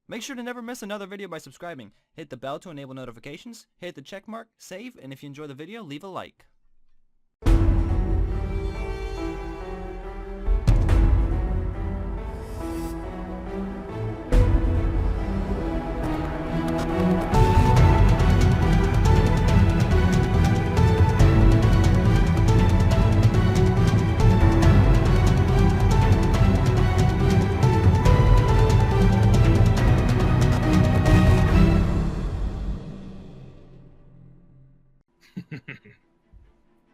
Make sure to never miss another video by subscribing. Hit the bell to enable notifications, hit the check mark, save, and if you enjoy the video, leave a like.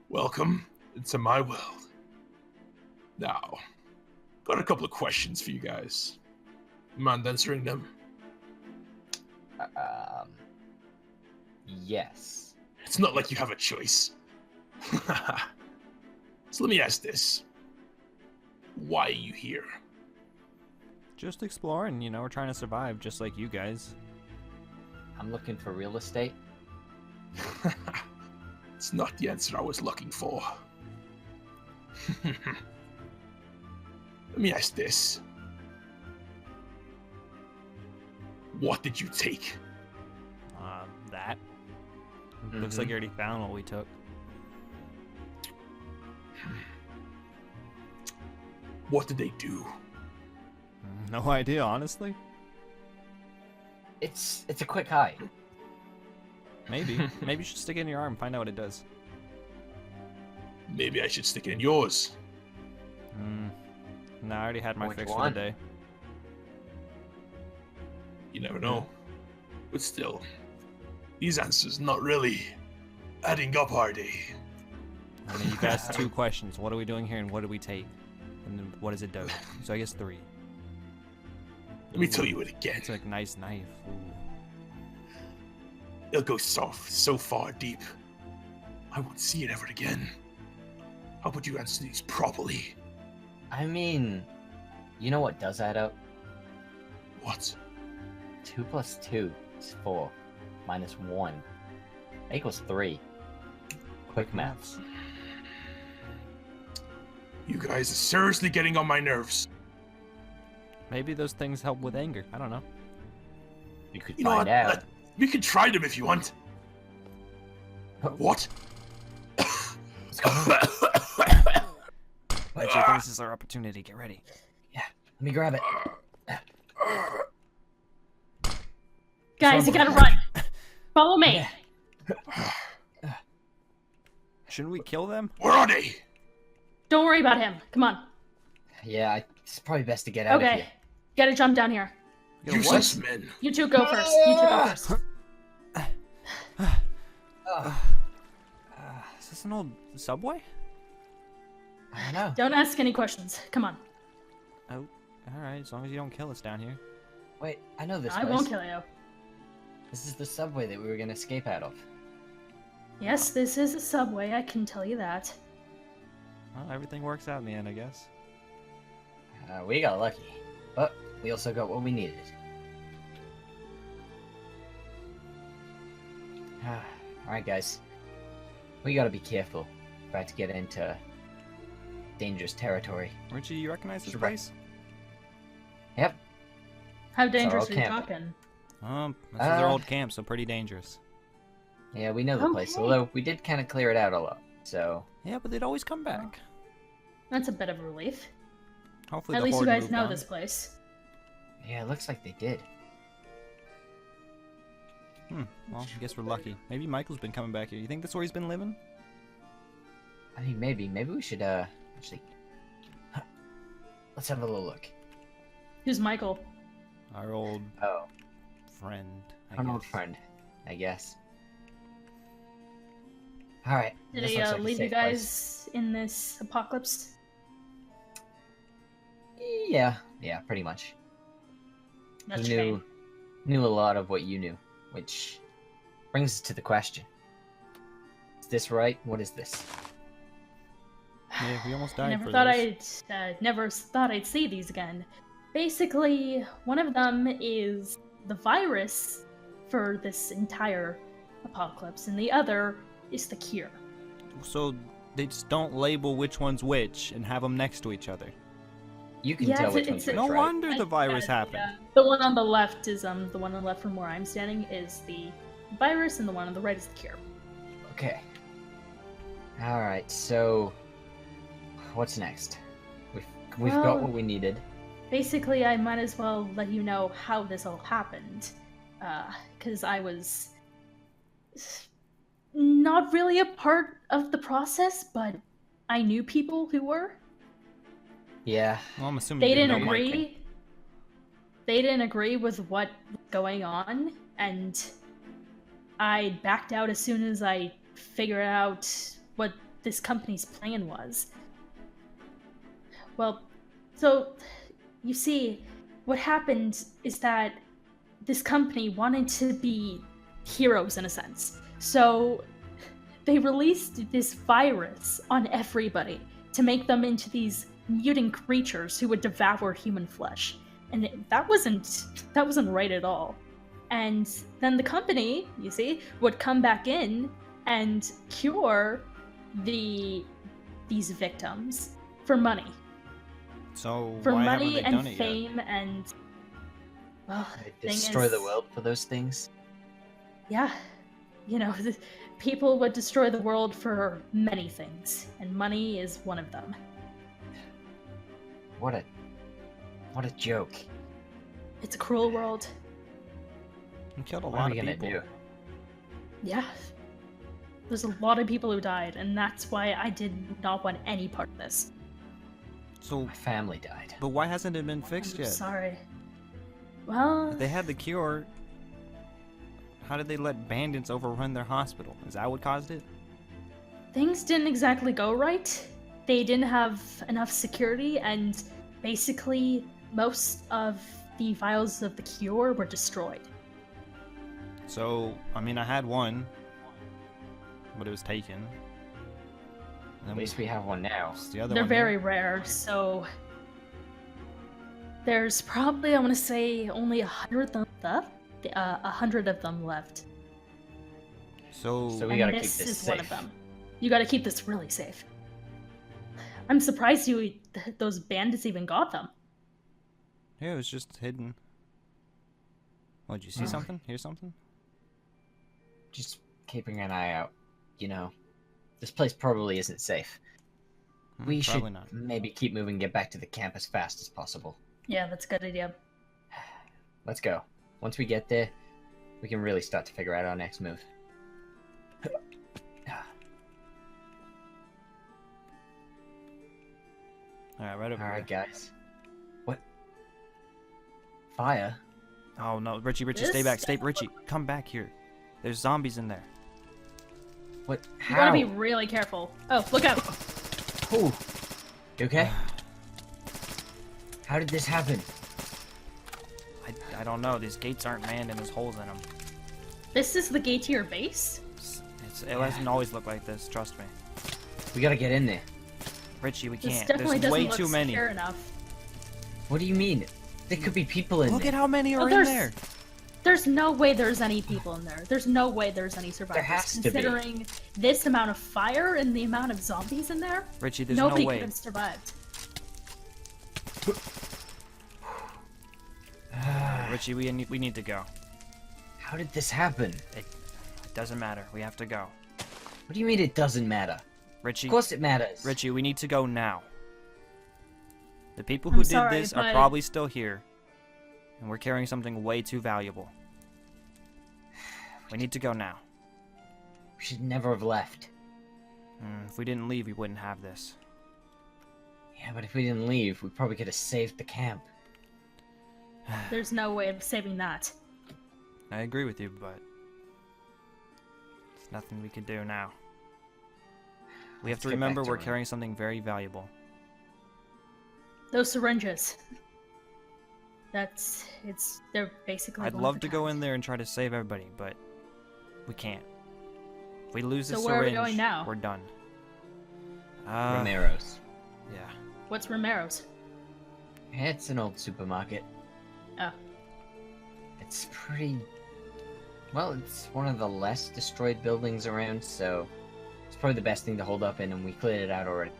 Welcome to my world. Now, got a couple of questions for you guys. Mind answering them? Yes. It's not like you have a choice. So let me ask this. Why are you here? Just exploring, you know, we're trying to survive just like you guys. I'm looking for real estate. It's not the answer I was looking for. Let me ask this. What did you take? That. Looks like you already found what we took. What did they do? No idea, honestly. It's a quick hide. Maybe. Maybe you should stick it in your arm and find out what it does. Maybe I should stick it in yours. No, I already had my Which fix one? for the day. You never know. But still, these answers not really adding up, are they? I mean, you've asked two questions. What are we doing here and what did we take? And then what does it do? So I guess three. Let me tell you it again. It's like a nice knife. Ooh. It'll go so far deep, I won't see it ever again. How would you answer these properly? I mean, you know what does add up? What? 2 plus 2 is 4. Minus 1 equals 3. Quick maths. You guys are seriously getting on my nerves. Maybe those things help with anger. I don't know. You could You know find what? out. We can try them if you want. What? What's going on? I think this is our opportunity. Get ready. Yeah, let me grab it. Guys, you gotta run. Follow me. Shouldn't we kill them? Where are they? Don't worry about him. Come on. Yeah, it's probably best to get out of Okay. here. Gotta jump down here. Useless men. You two go first. You two go first. Is this an old subway? I don't know. Don't ask any questions. Come on. Oh, alright, as long as you don't kill us down here. Wait, I know this I place. won't kill you. This is the subway that we were gonna escape out of. Yes, this is a subway. I can tell you that. Well, everything works out in the end, I guess. We got lucky, but we also got what we needed. Alright guys, we gotta be careful. About to get into dangerous territory. Richie, you recognize this Sure. place? Yep. How dangerous old are you camp. talking? This is our old camp, so pretty dangerous. Yeah, we know the place, Okay. although we did kind of clear it out a lot, so... Yeah, but they'd always come back. That's a bit of a relief. Hopefully At the least you horde guys moved know on. this place. Yeah, it looks like they did. Well, I guess we're lucky. Maybe Michael's been coming back here. You think that's where he's been living? I mean, maybe we should, actually... Let's have a little look. Who's Michael? Our old Oh, friend, I an old guess. friend, I guess. Alright, Did this he looks like a leave you safe place. guys in this apocalypse? Yeah, pretty much. That's He a shame. knew a lot of what you knew, which brings us to the question. Is this right? What is this? Yeah, we almost died Never for thought this. never thought I'd see these again. Basically, one of them is the virus for this entire apocalypse, and the other is the cure. So they just don't label which one's which and have them next to each other. You can Yeah, tell it's- which one's it's- which, No right? wonder the virus happened. Yeah. The one on the left is the one on the left from where I'm standing is the virus, and the one on the right is the cure. Okay. Alright, so what's next? We've got Well- what we needed. Basically, I might as well let you know how this all happened, because I was not really a part of the process, but I knew people who were. Yeah. Well, I'm assuming They you didn't know Mike. agree. They didn't agree with what was going on, and I backed out as soon as I figured out what this company's plan was. Well, so you see, what happened is that this company wanted to be heroes in a sense. So they released this virus on everybody to make them into these mutant creatures who would devour human flesh. And that wasn't right at all. And then the company, you see, would come back in and cure these victims for money. So For why money haven't they done and it yet? fame and well, They thing destroy the is- world for those things. Yeah. You know, people would destroy the world for many things, and money is one of them. What a joke. It's a cruel world. You killed a What are lot we of gonna people. do? Yeah. There's a lot of people who died, and that's why I did not want any part of this. So, My family died. but why hasn't it been fixed I'm yet? sorry. Well, If they had the cure, how did they let bandits overrun their hospital? Is that what caused it? things didn't exactly go right. They didn't have enough security, and basically, most of the vials of the cure were destroyed. So, I mean, I had one, but it was taken. And At then least we have one now. what's the other They're one very here? rare, so there's probably, I want to say, only 100 of them left. 100 of them left. So, So we And gotta keep this this is one of safe. them. You gotta keep this really safe. I'm surprised those bandits even got them. yeah, it was just hidden. Oh, did you see Oh. something? Hear something? Just keeping an eye out. You know, this place probably isn't safe. We should Probably not. maybe keep moving and get back to the camp as fast as possible. Yeah, that's a good idea. Let's go. Once we get there, we can really start to figure out our next move. Alright, right over Alright, here. guys. What? Fire? Oh no, Richie, stay This back. Stay, Richie, come back here. There's zombies in there. What? You How? gotta be really careful. Oh, look out! Ooh. You okay? How did this happen? I don't know. These gates aren't manned and there's holes in them. This is the gate to your base? It doesn't always look like this. Trust me, We gotta get in there. Richie. We This can't. definitely There's doesn't way look too many. secure enough. What do you mean? There could be people in Look there. at how many Oh, are in there's- there. There's no way there's any people in there. There's no way there's any survivors. has to be. Considering this amount of fire and the amount of zombies in there, Richie, there's nobody no could way. have survived. Richie, we need to go. How did this happen? It doesn't matter. We have to go. What do you mean it doesn't matter? Richie, Of course it matters. Richie, we need to go now. The people who I'm did sorry, this are but- probably still here, and we're carrying something way too valuable. We need to go now. We should never have left. If we didn't leave, we wouldn't have this. Yeah, but if we didn't leave, we probably could have saved the camp. There's no way of saving that. I agree with you, but there's nothing we can do now. We have Let's to get back remember to we're running. carrying something very valuable. Those syringes. They're basically. I'd one of love a to go kind. in there and try to save everybody, but we can't. If we lose So this where are we syringe, going now? we're done. Romero's. Yeah. What's Romero's? It's an old supermarket. Oh. It's pretty... Well, it's one of the less destroyed buildings around, so... It's probably the best thing to hold up in, and we cleared it out already.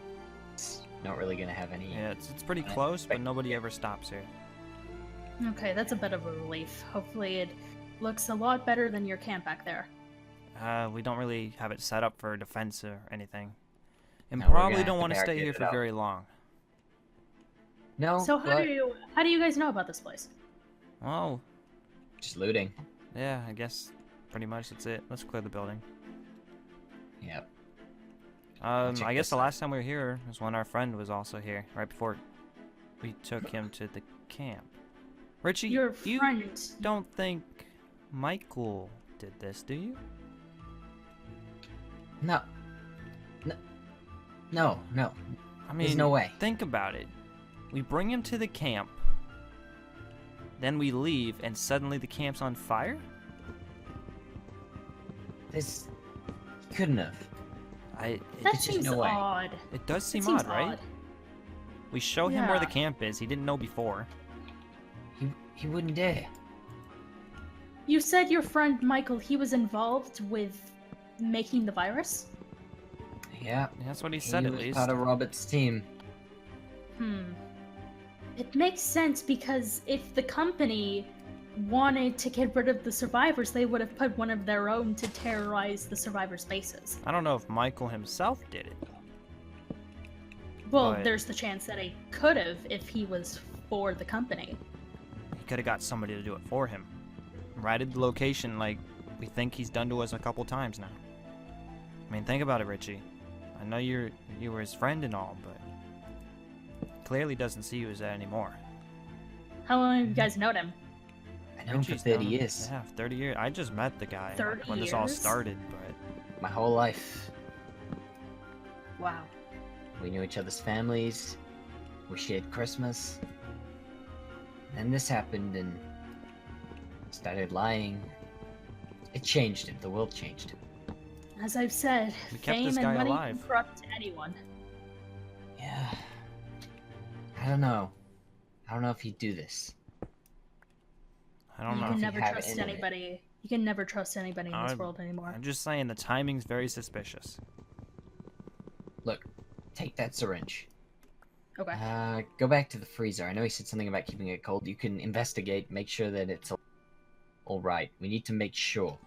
It's not really gonna have any. Yeah, it's pretty close, but nobody ever stops here. Okay, that's a bit of a relief. Hopefully it looks a lot better than your camp back there. We don't really have it set up for defense or anything. And No, we're probably gonna don't have want to to stay barricade here it for up. very long. No. So how but do you guys know about this place? Oh, just looting. yeah, I guess pretty much that's it. Let's clear the building. Yep. check I guess this the out. last time we were here was when our friend was also here, right before we took him to the camp. Richie, Your you friend. don't think Michael did this, do you? No. No. I mean, There's no way. think about it. We bring him to the camp, then we leave, and suddenly the camp's on fire? This couldn't have. That There's just seems no way. odd. It does It seem seems odd, right? odd. We show him where the Yeah. camp is. He didn't know before. He wouldn't dare. You said your friend Michael, he was involved with making the virus? Yeah. Yeah, that's what he said, he at was least. part of Robert's team. It makes sense because if the company wanted to get rid of the survivors, they would have put one of their own to terrorize the survivors' bases. I don't know if Michael himself did it. Well, But- there's the chance that he could have if he was for the company. He could have got somebody to do it for him. Right at the location like we think he's done to us a couple times now. I mean, think about it, Richie. I know you were his friend and all, but clearly doesn't see you as that anymore. How long have you guys known him? I know him for Richie's 30 done- years. Yeah, 30 years. I just met the guy 30 when this all years? started, but My whole life. Wow. We knew each other's families. We shared Christmas. Then this happened and started lying. It changed him. The world changed him. As I've said, We kept fame this and guy money alive. can corrupt anyone. Yeah. I don't know. I don't know if he'd do this. I don't You know. can if never you have trust it in it. anybody. You can never trust anybody in this I'm- world anymore. I'm just saying the timing's very suspicious. Look, take that syringe. Okay. Go back to the freezer. I know he said something about keeping it cold. You can investigate, make sure that it's all right. We need to make sure.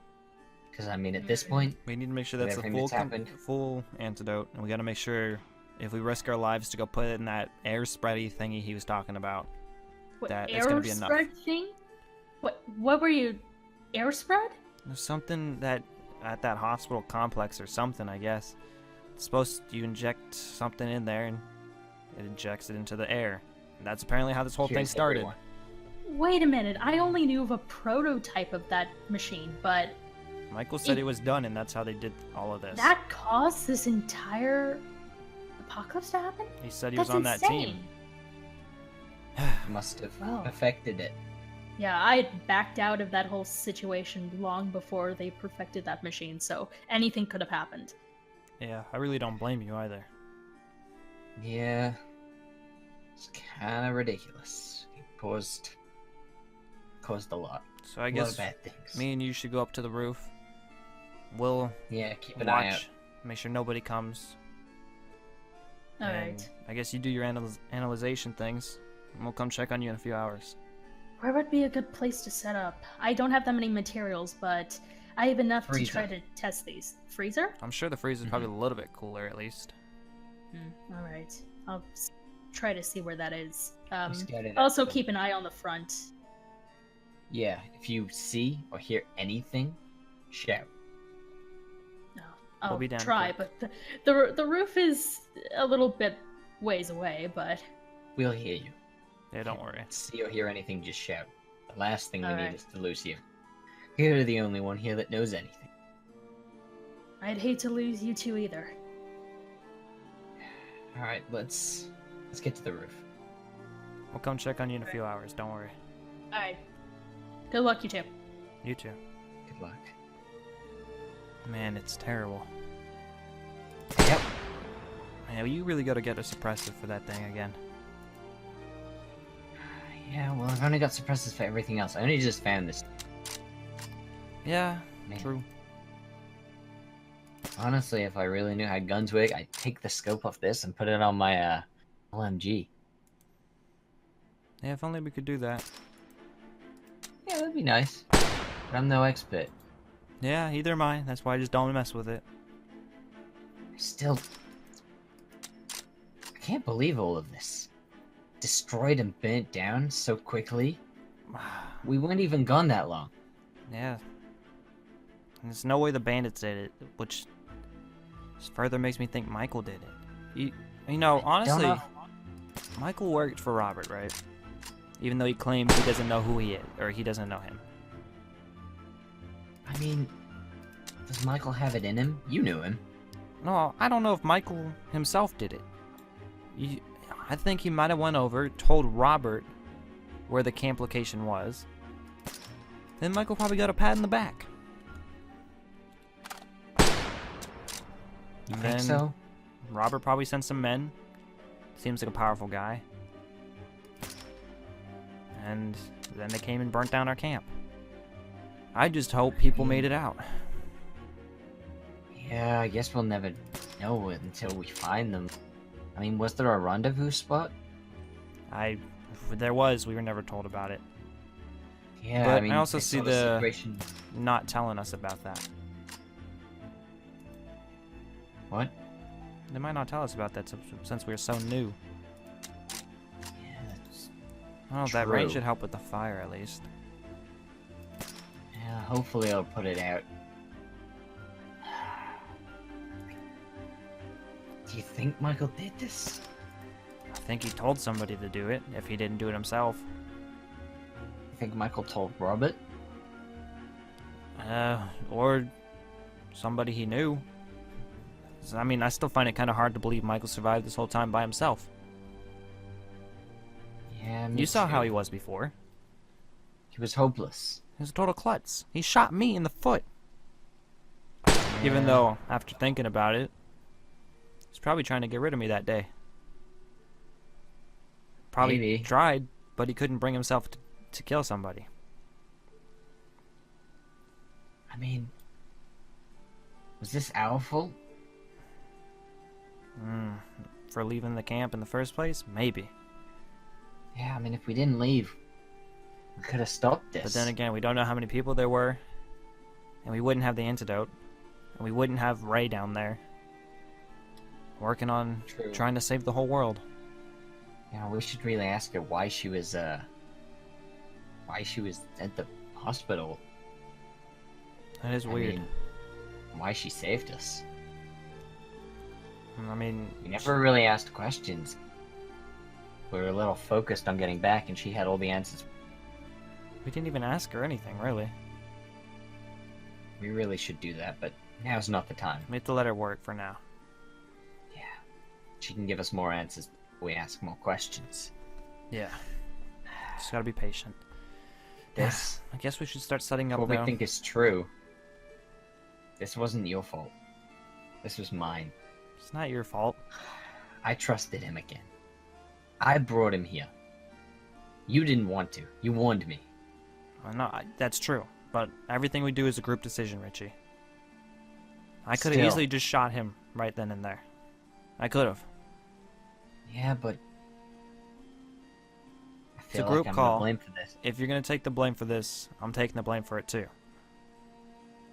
Because, I mean, at this point, We need to make sure that's the Everything full that's happened. full antidote, and we got to make sure if we risk our lives to go put it in that air spready thingy he was talking about. What, That air is gonna be enough. spread thing? What were you? Air spread? There's something that at that hospital complex or something, I guess. It's supposed you inject something in there and it injects it into the air. And that's apparently how this whole thing here's started. everyone. Wait a minute. I only knew of a prototype of that machine, but Michael said It- it was done, and that's how they did all of this. that caused this entire apocalypse to happen? He said he That's was on that insane. team. Must have Wow. affected it. Yeah, I had backed out of that whole situation long before they perfected that machine, so anything could have happened. Yeah, I really don't blame you either. Yeah. It's kind of ridiculous. It caused a lot. So I A lot guess of bad things. me and you should go up to the roof. We'll Yeah, keep an eye out. watch, make sure nobody comes. Alright. And I guess you do your analyzation things, and we'll come check on you in a few hours. Where would be a good place to set up? I don't have that many materials, but I have enough to try Freezer. to test these. Freezer? I'm sure the freezer's probably a little bit cooler at least. Alright. I'll try to see where that is. Scout it out, Also but- keep an eye on the front. Yeah, if you see or hear anything, shout. No, I'll be down try, quick. but the roof is a little bit ways away, but We'll hear you. Yeah, don't worry. See or hear anything, just shout. The last thing we Alright. need is to lose you. You're the only one here that knows anything. I'd hate to lose you two either. Alright, let's get to the roof. We'll come check on you in a few hours, don't worry. Alright. Good luck, you two. You too. Good luck. Man, it's terrible. Yep. Man, you really gotta get a suppressive for that thing again. Yeah, well, I've only got suppressors for everything else. I only just found this. Yeah, Man. true. Honestly, if I really knew how guns work, I'd take the scope off this and put it on my OMG. Yeah, if only we could do that. Yeah, that'd be nice. But I'm no expert. Yeah, either am I. That's why I just don't mess with it. Still, I can't believe all of this. Destroyed and burnt down so quickly. We weren't even gone that long. Yeah. And there's no way the bandits did it, which just further makes me think Michael did it. You know, honestly, know. Michael worked for Robert, right? Even though he claims he doesn't know who he is, or he doesn't know him. I mean, does Michael have it in him? You knew him. No, I don't know if Michael himself did it. I think he might have went over, told Robert where the camp location was. Then Michael probably got a pat in the back. You And think then so? Robert probably sent some men. Seems like a powerful guy. And then they came and burnt down our camp. I just hope people made it out. Yeah, I guess we'll never know it until we find them. I mean, was there a rendezvous spot? If there was, we were never told about it. Yeah, But I mean, I also this see sort of the situation... not telling us about that. What? They might not tell us about that since we're so new. Yeah, that's... Oh, that rain True. should help with the fire at least. Yeah, hopefully I'll put it out. Do you think Michael did this? I think he told somebody to do it, if he didn't do it himself. You think Michael told Robert? Or somebody he knew. I mean, I still find it kind of hard to believe Michael survived this whole time by himself. Yeah, me You saw too. how he was before. He was hopeless. He was a total klutz. He shot me in the foot. Even Yeah. though, after thinking about it, he's probably trying to get rid of me that day. Probably Maybe. tried, but he couldn't bring himself to kill somebody. I mean, was this our fault? For leaving the camp in the first place? Maybe. Yeah, I mean, if we didn't leave, we could have stopped this. But then again, we don't know how many people there were. And we wouldn't have the antidote. And we wouldn't have Ray down there. Working on True. trying to save the whole world. Yeah, we should really ask her why she was at the hospital. That is I weird. mean, why she saved us. I mean, We never really asked questions. We were a little focused on getting back, and she had all the answers. we didn't even ask her anything, really. We really should do that, but now's not the time. We have to let her work for now. Yeah. She can give us more answers if we ask more questions. Yeah. Just gotta be patient. This, I guess we should start setting up what we though. think is true. This wasn't your fault. This was mine. It's not your fault. I trusted him again. I brought him here. You didn't want to. You warned me. That's true. But everything we do is a group decision, Richie. I could have Still. easily just shot him right then and there. I could have. Yeah, but I It's a feel group like I'm call. to blame for this. If you're gonna take the blame for this, I'm taking the blame for it too.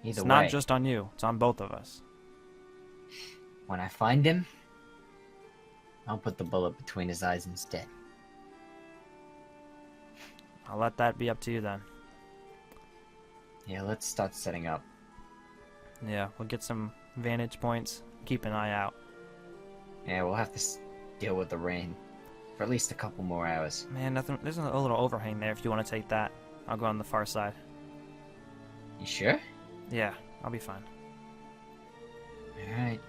Either It's way, not just on you, it's on both of us. when I find him, I'll put the bullet between his eyes instead. I'll let that be up to you then. Yeah, let's start setting up. Yeah, we'll get some vantage points. Keep an eye out. Yeah, we'll have to deal with the rain for at least a couple more hours. Man, nothing. There's a little overhang there if you want to take that. I'll go on the far side. You sure? Yeah, I'll be fine. Alright.